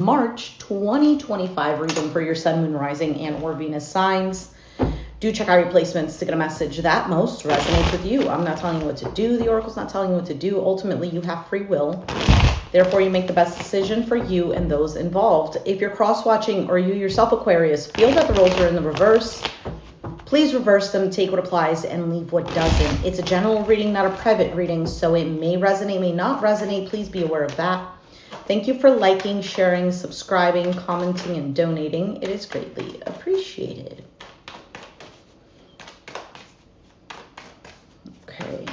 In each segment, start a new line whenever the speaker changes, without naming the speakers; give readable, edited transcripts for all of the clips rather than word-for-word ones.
March 2025 reading for your Sun, Moon, Rising, and or Venus signs. Do check out your placements to get a message that most resonates with you. I'm not telling you what to do. The Oracle's not telling you what to do. Ultimately, you have free will. Therefore, you make the best decision for you and those involved. If you're cross-watching or you yourself, Aquarius, feel that the roles are in the reverse, please reverse them, take what applies, and leave what doesn't. It's a general reading, not a private reading, so it may resonate, may not resonate. Please be aware of that. Thank you for liking, sharing, subscribing, commenting, and donating. It is greatly appreciated. Okay.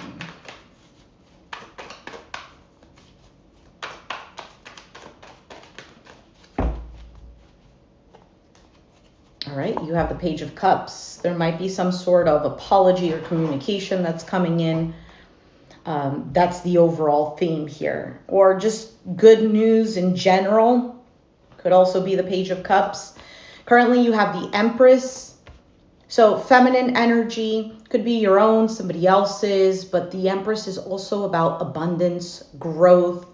All right, you have the Page of Cups. There might be some sort of apology or communication that's coming in. That's the overall theme here. Or just good news in general. Could also be the Page of Cups. Currently, you have the Empress. So feminine energy could be your own, somebody else's, but the Empress is also about abundance, growth.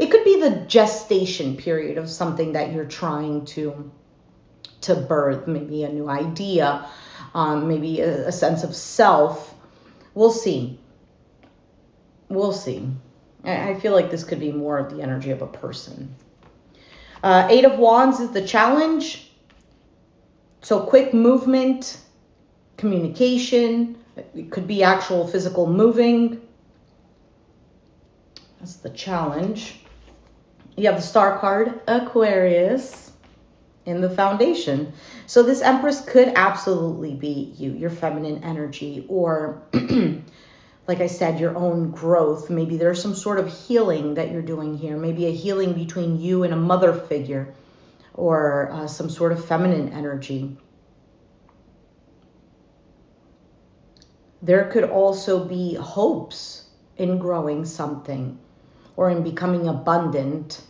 It could be the gestation period of something that you're trying to birth, maybe a new idea, maybe a sense of self. We'll see. We'll see. I feel like this could be more of the energy of a person. Eight of Wands is the challenge. So quick movement, communication. It could be actual physical moving. That's the challenge. You have the Star card, Aquarius, in the foundation. So this Empress could absolutely be you, your feminine energy, or like I said, your own growth. Maybe there's some sort of healing that you're doing here. Maybe a healing between you and a mother figure, or some sort of feminine energy. There could also be hopes in growing something or in becoming abundant.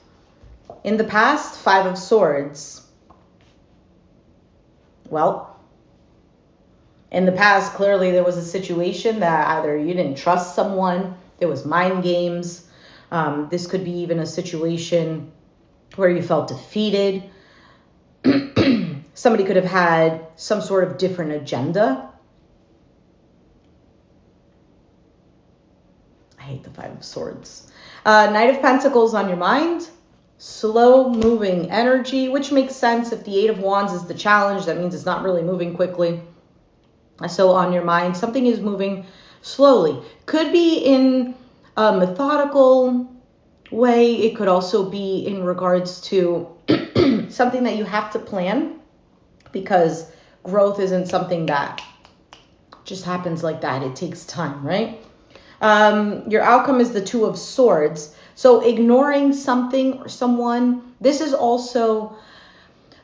In the past, Five of Swords. Well, in the past, clearly there was a situation that either you didn't trust someone, there was mind games. This could be even a situation where you felt defeated. Somebody could have had some sort of different agenda. I hate the Five of Swords. Knight of Pentacles on your mind. Slow moving energy, which makes sense. If the Eight of Wands is the challenge, that means it's not really moving quickly. So on your mind, something is moving slowly. Could be in a methodical way. It could also be in regards to something that you have to plan, because growth isn't something that just happens like that. It takes time, right? Your outcome is the Two of Swords. So ignoring something or someone, this is also,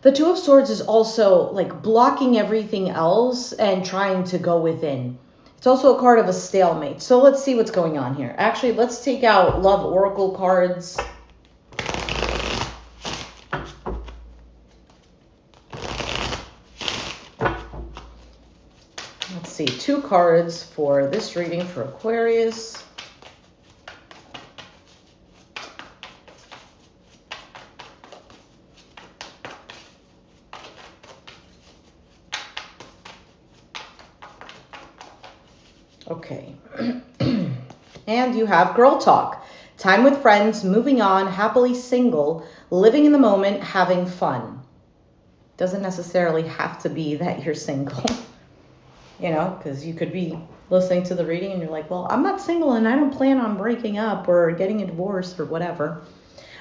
the Two of Swords is also like blocking everything else and trying to go within. It's also a card of a stalemate. So let's see what's going on here. Actually, let's take out Love Oracle cards. Let's see, 2 cards for this reading for Aquarius. Okay. And you have Girl Talk. Time with friends, moving on, happily single, living in the moment, having fun. Doesn't necessarily have to be that you're single. You know, because you could be listening to the reading and you're like, well, I'm not single and I don't plan on breaking up or getting a divorce or whatever.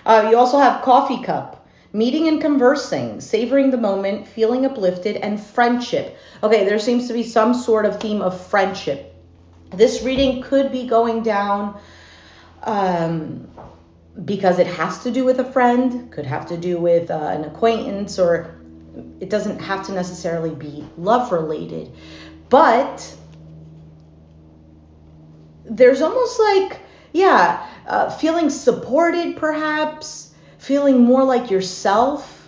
You also have Coffee Cup. Meeting and conversing, savoring the moment, feeling uplifted, and friendship. Okay, there seems to be some sort of theme of friendship. This reading could be going down because it has to do with a friend, could have to do with an acquaintance, or it doesn't have to necessarily be love related. But there's almost like, feeling supported perhaps, feeling more like yourself,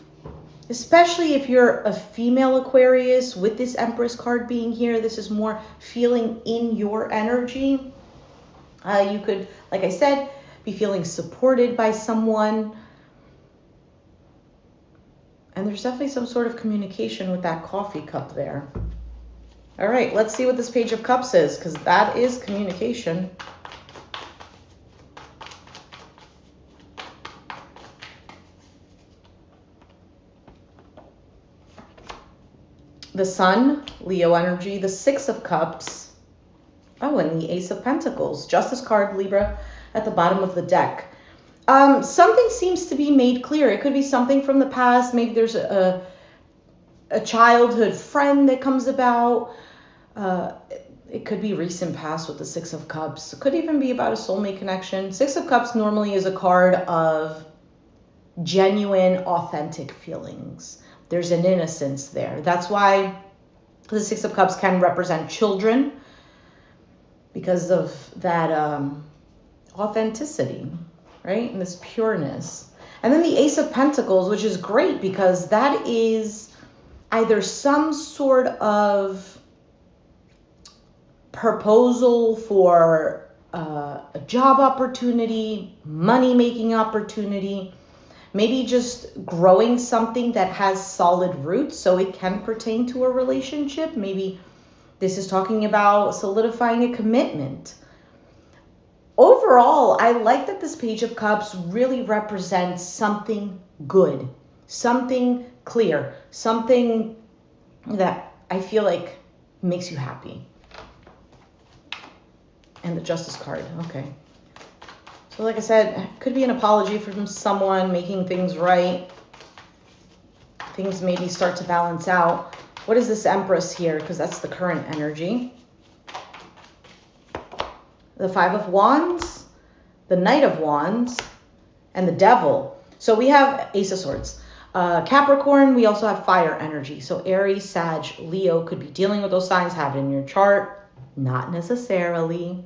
especially if you're a female Aquarius with this Empress card being here. This is more feeling in your energy. You could, like I said, be feeling supported by someone. And there's definitely some sort of communication with that coffee cup there. All right, let's see what this Page of Cups is, because that is communication. The Sun, Leo energy, the Six of Cups. Oh, and the Ace of Pentacles, Justice card, Libra, at the bottom of the deck. Something seems to be made clear. It could be something from the past. Maybe there's a childhood friend that comes about. It could be recent past with the Six of Cups. It could even be about a soulmate connection. Six of Cups normally is a card of genuine, authentic feelings. There's an innocence there. That's why the Six of Cups can represent children, because of that authenticity, right? And this pureness. And then the Ace of Pentacles, which is great because that is either some sort of proposal for a job opportunity, money-making opportunity, maybe just growing something that has solid roots, so it can pertain to a relationship. Maybe this is talking about solidifying a commitment. Overall, I like that this Page of Cups really represents something good, something clear, something that I feel like makes you happy. And the Justice card, okay. So like I said, it could be an apology from someone, making things right. Things maybe start to balance out. What is this Empress here? Because that's the current energy. The Five of Wands, the Knight of Wands, and the Devil. So we have Ace of Swords. Capricorn, we also have fire energy. So Aries, Sag, Leo could be dealing with those signs, have it in your chart. Not necessarily.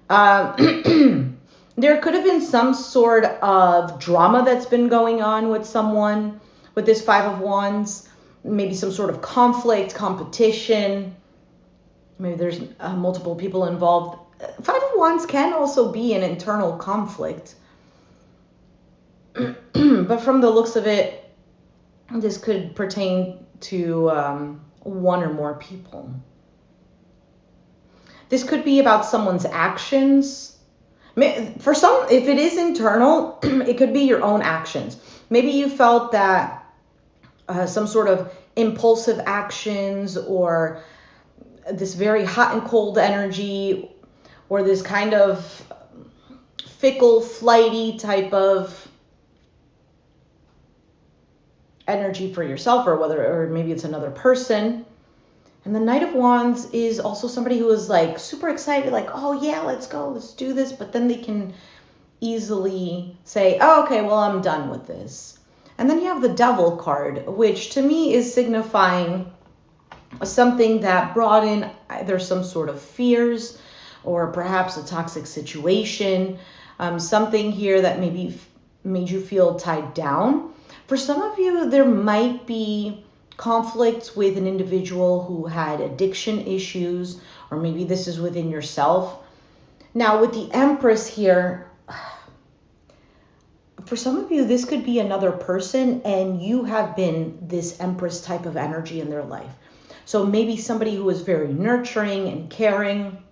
There could have been some sort of drama that's been going on with someone with this Five of Wands. Maybe some sort of conflict, competition. Maybe there's multiple people involved. Five of Wands can also be an internal conflict. But from the looks of it, this could pertain to one or more people. This could be about someone's actions. For some, if it is internal, it could be your own actions. Maybe you felt that some sort of impulsive actions, or this very hot and cold energy, or this kind of fickle, flighty type of energy for yourself, or maybe it's another person. And the Knight of Wands is also somebody who is like super excited, like, oh yeah, let's go, let's do this. But then they can easily say, oh, okay, well, I'm done with this. And then you have the Devil card, which to me is signifying something that brought in either some sort of fears or perhaps a toxic situation, something here that maybe made you feel tied down. For some of you, there might be conflicts with an individual who had addiction issues, or maybe this is within yourself. Now with the Empress here, for some of you, this could be another person and you have been this Empress type of energy in their life. So maybe somebody who is very nurturing and caring.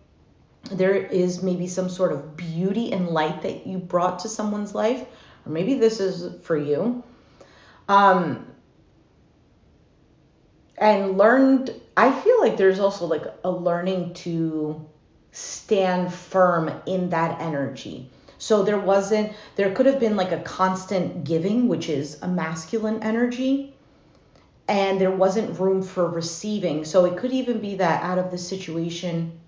There is maybe some sort of beauty and light that you brought to someone's life, or maybe this is for you. And learned, I feel like there's also like a learning to stand firm in that energy. So there could have been like a constant giving, which is a masculine energy, and there wasn't room for receiving. So it could even be that out of the situation,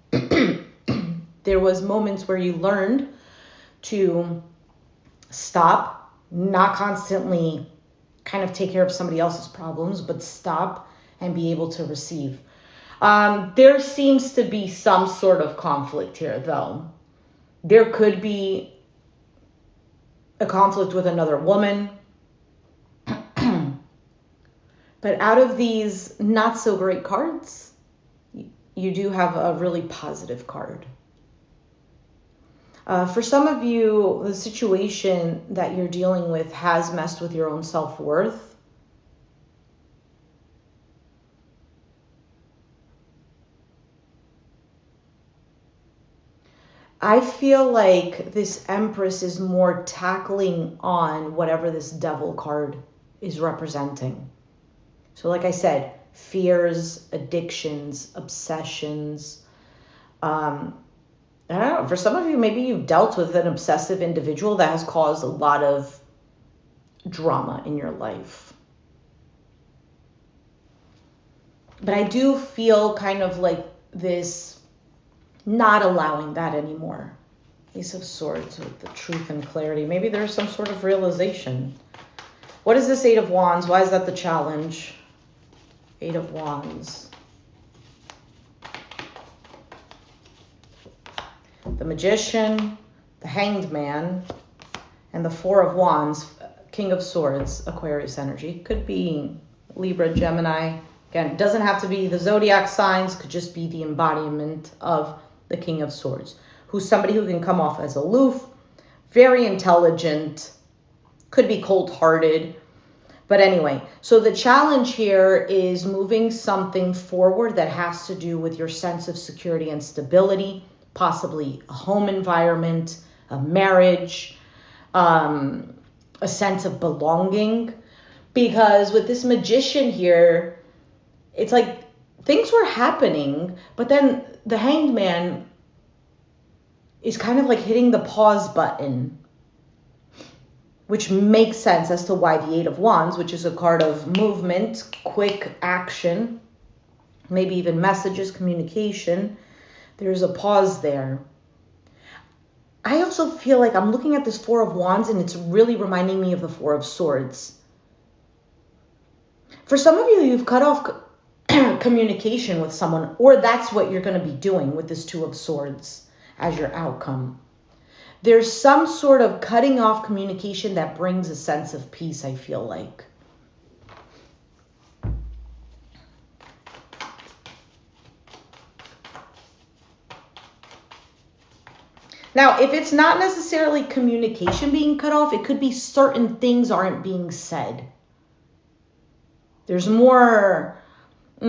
there was moments where you learned to stop, not constantly kind of take care of somebody else's problems, but stop and be able to receive. There seems to be some sort of conflict here, though. There could be a conflict with another woman. But out of these not so great cards, you do have a really positive card. For some of you, the situation that you're dealing with has messed with your own self-worth. I feel like this Empress is more tackling on whatever this Devil card is representing. So like I said, fears, addictions, obsessions. I don't know, for some of you, maybe you've dealt with an obsessive individual that has caused a lot of drama in your life. But I do feel kind of like this not allowing that anymore. Ace of Swords with the truth and clarity. Maybe there's some sort of realization. What is this Eight of Wands? Why is that the challenge? Eight of Wands. The Magician, the Hanged Man, and the Four of Wands, King of Swords, Aquarius energy. Could be Libra, Gemini. Again, it doesn't have to be the zodiac signs, could just be the embodiment of the King of Swords, who's somebody who can come off as aloof, very intelligent, could be cold-hearted. But anyway, so the challenge here is moving something forward that has to do with your sense of security and stability, possibly a home environment, a marriage, a sense of belonging. Because with this Magician here, it's like things were happening, but then the Hanged Man is kind of like hitting the pause button, which makes sense as to why the Eight of Wands, which is a card of movement, quick action, maybe even messages, communication, there's a pause there. I also feel like I'm looking at this Four of Wands and it's really reminding me of the Four of Swords. For some of you, you've cut off communication with someone, or that's what you're going to be doing with this Two of Swords as your outcome. There's some sort of cutting off communication that brings a sense of peace, I feel like. Now, if it's not necessarily communication being cut off, it could be certain things aren't being said. There's more, how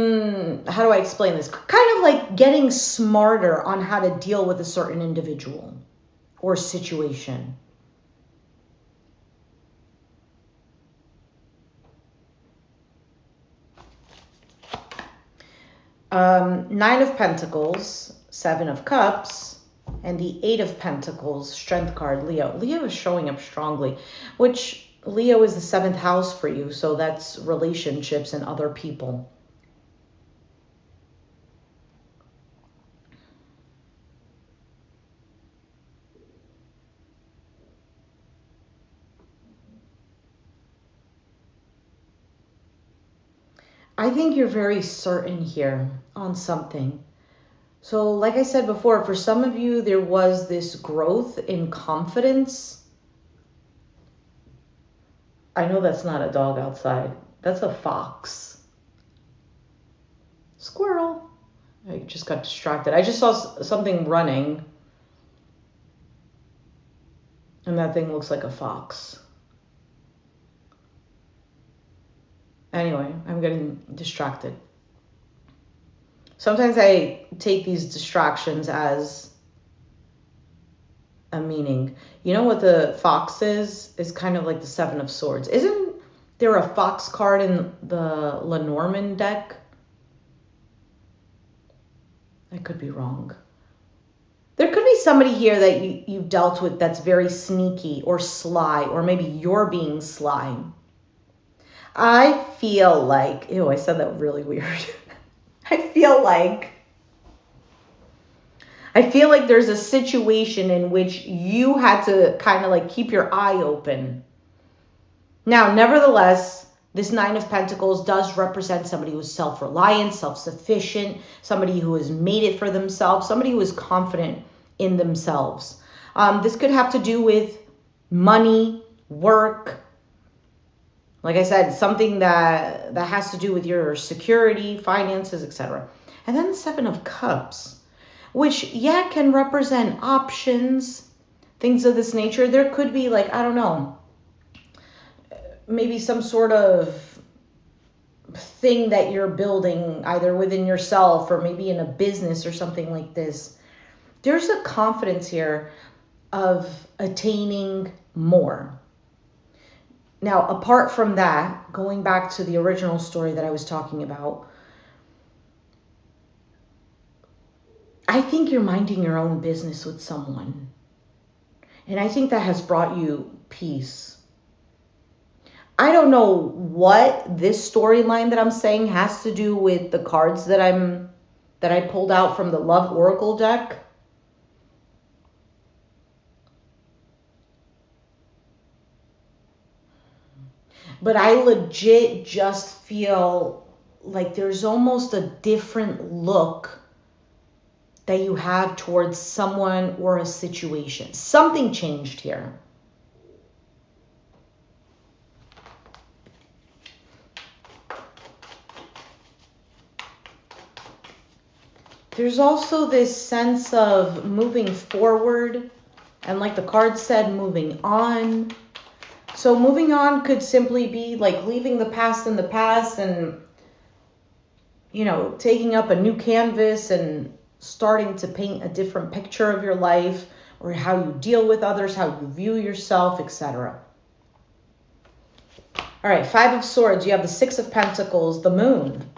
do I explain this? Kind of like getting smarter on how to deal with a certain individual or situation. Nine of Pentacles, Seven of Cups, and the Eight of Pentacles, Strength card, Leo. Leo is showing up strongly, which Leo is the seventh house for you, so that's relationships and other people. I think you're very certain here on something. So like I said before, for some of you, there was this growth in confidence. I know that's not a dog outside. That's a fox. Squirrel. I just got distracted. I just saw something running. And that thing looks like a fox. Anyway, I'm getting distracted. Sometimes I take these distractions as a meaning. You know what the fox is? Is kind of like the Seven of Swords. Isn't there a fox card in the Lenormand deck? I could be wrong. There could be somebody here that you dealt with that's very sneaky or sly, or maybe you're being sly. I feel like, ew, I said that really weird. I feel like there's a situation in which you had to kind of like keep your eye open. Now, nevertheless, this Nine of Pentacles does represent somebody who's self-reliant, self-sufficient, somebody who has made it for themselves, somebody who is confident in themselves. This could have to do with money, work. Like I said, something that has to do with your security, finances, etc. And then the Seven of Cups, which, yeah, can represent options, things of this nature. There could be like, I don't know, maybe some sort of thing that you're building either within yourself or maybe in a business or something like this. There's a confidence here of attaining more. Now, apart from that, going back to the original story that I was talking about, I think you're minding your own business with someone. And I think that has brought you peace. I don't know what this storyline that I'm saying has to do with the cards that I pulled out from the Love Oracle deck. But I legit just feel like there's almost a different look that you have towards someone or a situation. Something changed here. There's also this sense of moving forward, and like the card said, moving on. So moving on could simply be like leaving the past in the past and, you know, taking up a new canvas and starting to paint a different picture of your life or how you deal with others, how you view yourself, etc. All right, Five of Swords, you have the Six of Pentacles, the Moon,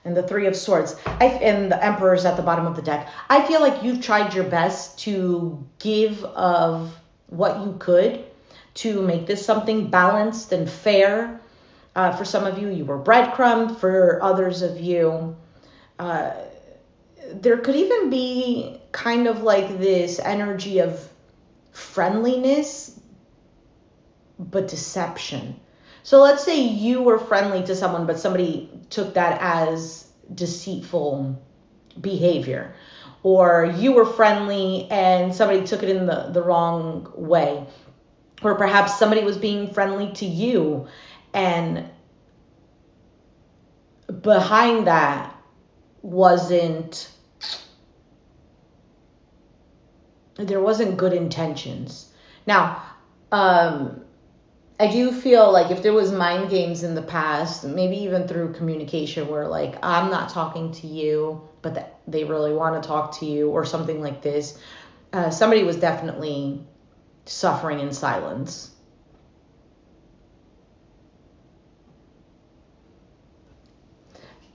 and the Three of Swords, and the Emperor's at the bottom of the deck. I feel like you've tried your best to give of what you could to make this something balanced and fair. For some of you, you were breadcrumbed. For others of you, there could even be kind of like this energy of friendliness, but deception. So let's say you were friendly to someone, but somebody took that as deceitful behavior. Or you were friendly and somebody took it in the wrong way. Or perhaps somebody was being friendly to you and behind that there wasn't good intentions. Now, I do feel like if there was mind games in the past, maybe even through communication where like, I'm not talking to you, but they really want to talk to you or something like this, somebody was definitely suffering in silence.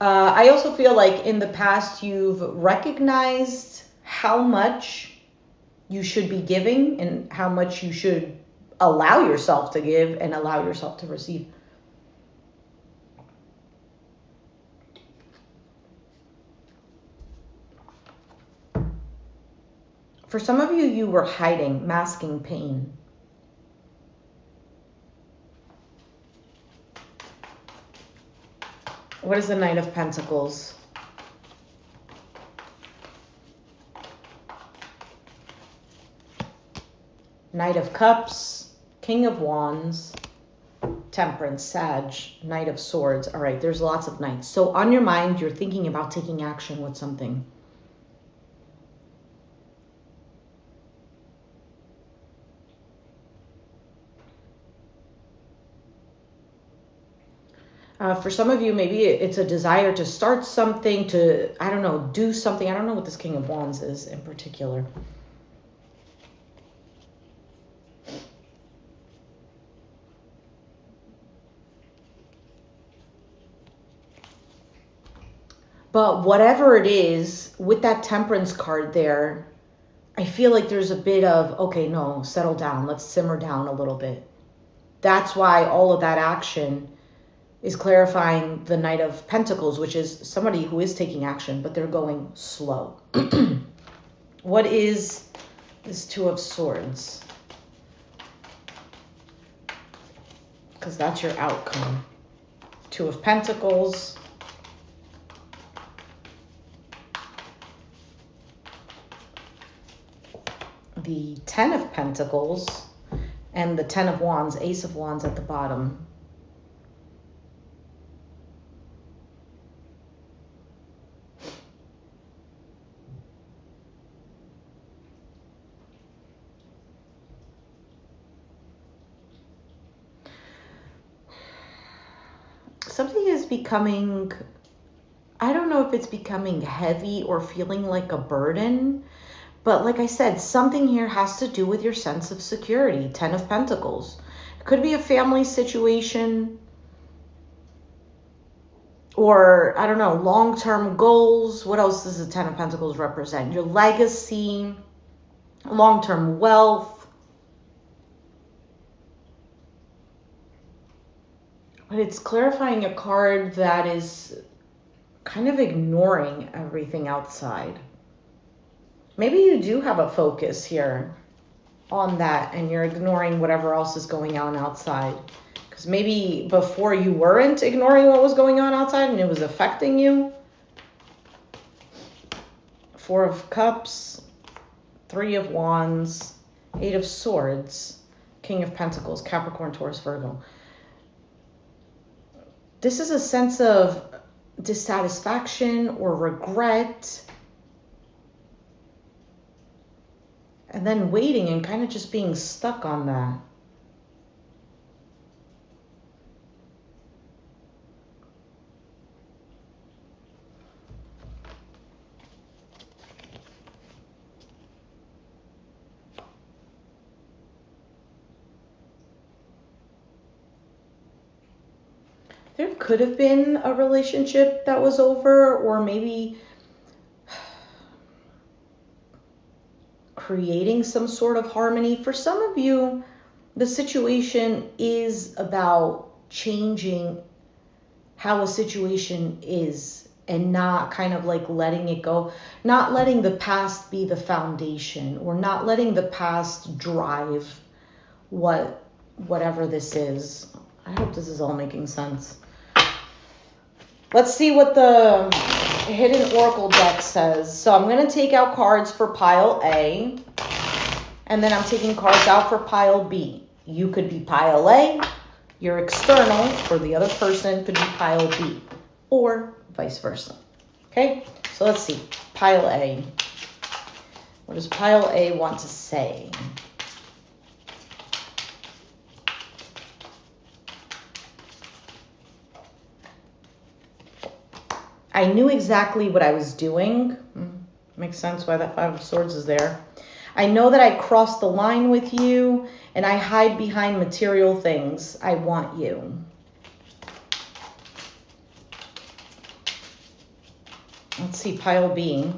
I also feel like in the past you've recognized how much you should be giving and how much you should allow yourself to give and allow yourself to receive. For some of you, you were hiding, masking pain. What is the Knight of Pentacles? Knight of Cups, King of Wands, Temperance, Sag, Knight of Swords. All right, there's lots of knights. So on your mind, you're thinking about taking action with something. For some of you, maybe it's a desire to start something, to, I don't know, do something. I don't know what this King of Wands is in particular. But whatever it is, with that Temperance card there, I feel like there's a bit of, okay, no, settle down. Let's simmer down a little bit. That's why all of that action is clarifying the Knight of Pentacles, which is somebody who is taking action, but they're going slow. What is this Two of Swords? Because that's your outcome. Two of Pentacles. The Ten of Pentacles. And the Ten of Wands, Ace of Wands at the bottom. something is becoming, I don't know if it's becoming heavy or feeling like a burden, but like I said, something here has to do with your sense of security. 10 of Pentacles. It could be a family situation, or I don't know, long-term goals. What else does the 10 of Pentacles represent? Your legacy, long-term wealth. But it's clarifying a card that is kind of ignoring everything outside. Maybe you do have a focus here on that and you're ignoring whatever else is going on outside. Because maybe before you weren't ignoring what was going on outside and it was affecting you. 4 of Cups, 3 of Wands, 8 of Swords, King of Pentacles, Capricorn, Taurus, Virgo. This is a sense of dissatisfaction or regret, and then waiting and kind of just being stuck on that. There could have been a relationship that was over, or maybe creating some sort of harmony. For some of you, the situation is about changing how a situation is and not kind of like letting it go, not letting the past be the foundation, or not letting the past drive whatever this is. I hope this is all making sense. Let's see what the Hidden Oracle deck says. So I'm going to take out cards for pile A, and then I'm taking cards out for pile B. You could be pile A, your external, or the other person could be pile B, or vice versa. Okay, so let's see. Pile A. What does pile A want to say? I knew exactly what I was doing. Makes sense why that 5 of Swords is there. I know that I crossed the line with you, and I hide behind material things. I want you. Let's see, pile B.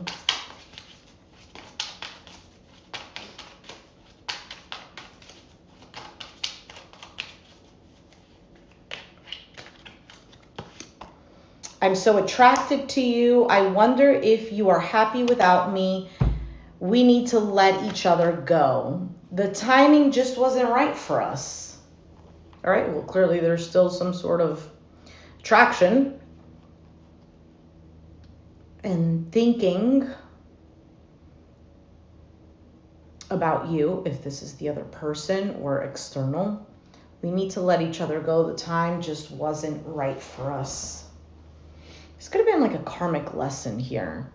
I'm so attracted to you. I wonder if you are happy without me. We need to let each other go. The timing just wasn't right for us. All right, well, clearly there's still some sort of attraction and thinking about you, if this is the other person or external. We need to let each other go. The time just wasn't right for us. This could have been like a karmic lesson here.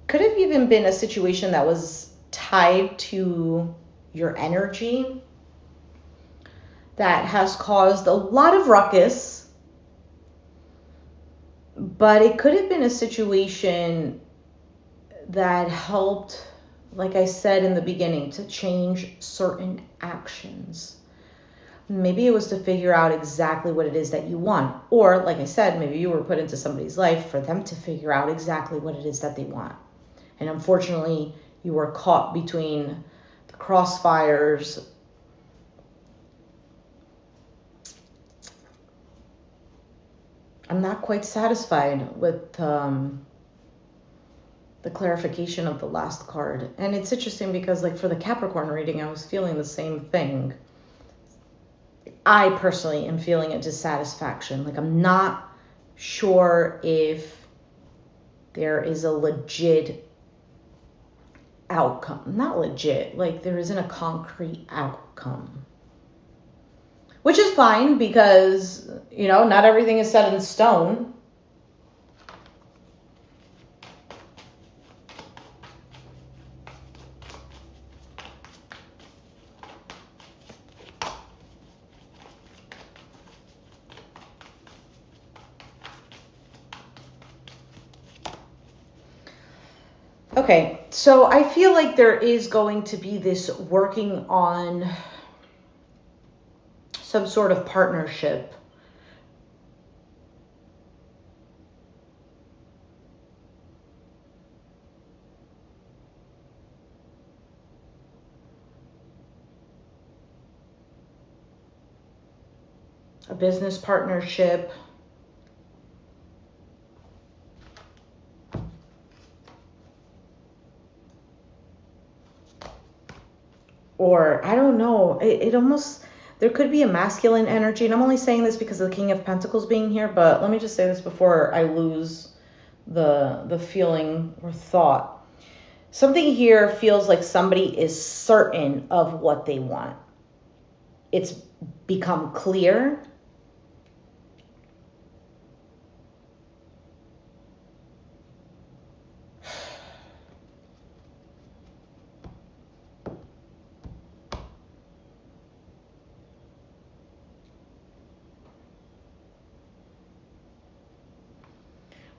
Could have even been a situation that was tied to your energy that has caused a lot of ruckus. But it could have been a situation that helped, like I said in the beginning, to change certain actions. Maybe it was to figure out exactly what it is that you want. Or, like I said, maybe you were put into somebody's life for them to figure out exactly what it is that they want. And unfortunately, you were caught between the crossfires. I'm not quite satisfied with the clarification of the last card. And it's interesting because, like, for the Capricorn reading, I was feeling the same thing. I personally am feeling a dissatisfaction. Like, I'm not sure if there is a legit outcome. Not legit, like there isn't a concrete outcome. Which is fine because, you know, not everything is set in stone. Okay, so I feel like there is going to be this working on some sort of partnership. A business partnership. Or I don't know, it almost, there could be a masculine energy. And I'm only saying this because of the King of Pentacles being here. But let me just say this before I lose the feeling or thought. Something here feels like somebody is certain of what they want. It's become clear.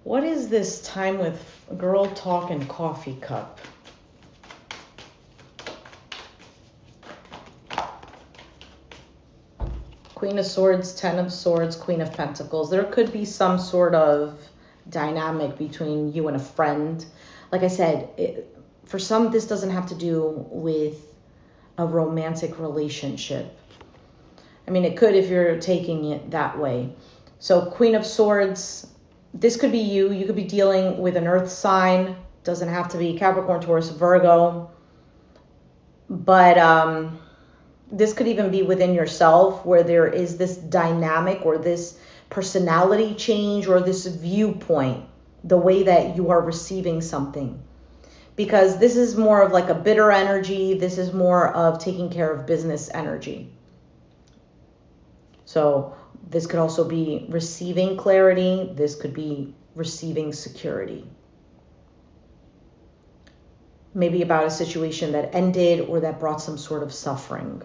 What is this time with girl talk and coffee cup? Queen of Swords, Ten of Swords, Queen of Pentacles. There could be some sort of dynamic between you and a friend. Like I said, for some, this doesn't have to do with a romantic relationship. I mean, it could if you're taking it that way. So Queen of Swords, this could be you. You could be dealing with an earth sign. Doesn't have to be Capricorn, Taurus, Virgo. But this could even be within yourself where there is this dynamic or this personality change or this viewpoint, the way that you are receiving something. Because this is more of like a bitter energy. This is more of taking care of business energy. So this could also be receiving clarity. This could be receiving security. Maybe about a situation that ended or that brought some sort of suffering.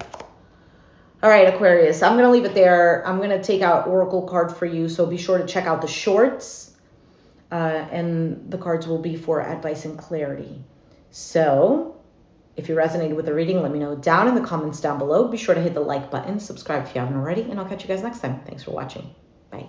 All right, Aquarius, I'm going to leave it there. I'm going to take out Oracle card for you. So be sure to check out the shorts. And the cards will be for advice and clarity. So if you resonated with the reading, let me know down in the comments down below. Be sure to hit the like button, subscribe if you haven't already, and I'll catch you guys next time. Thanks for watching. Bye.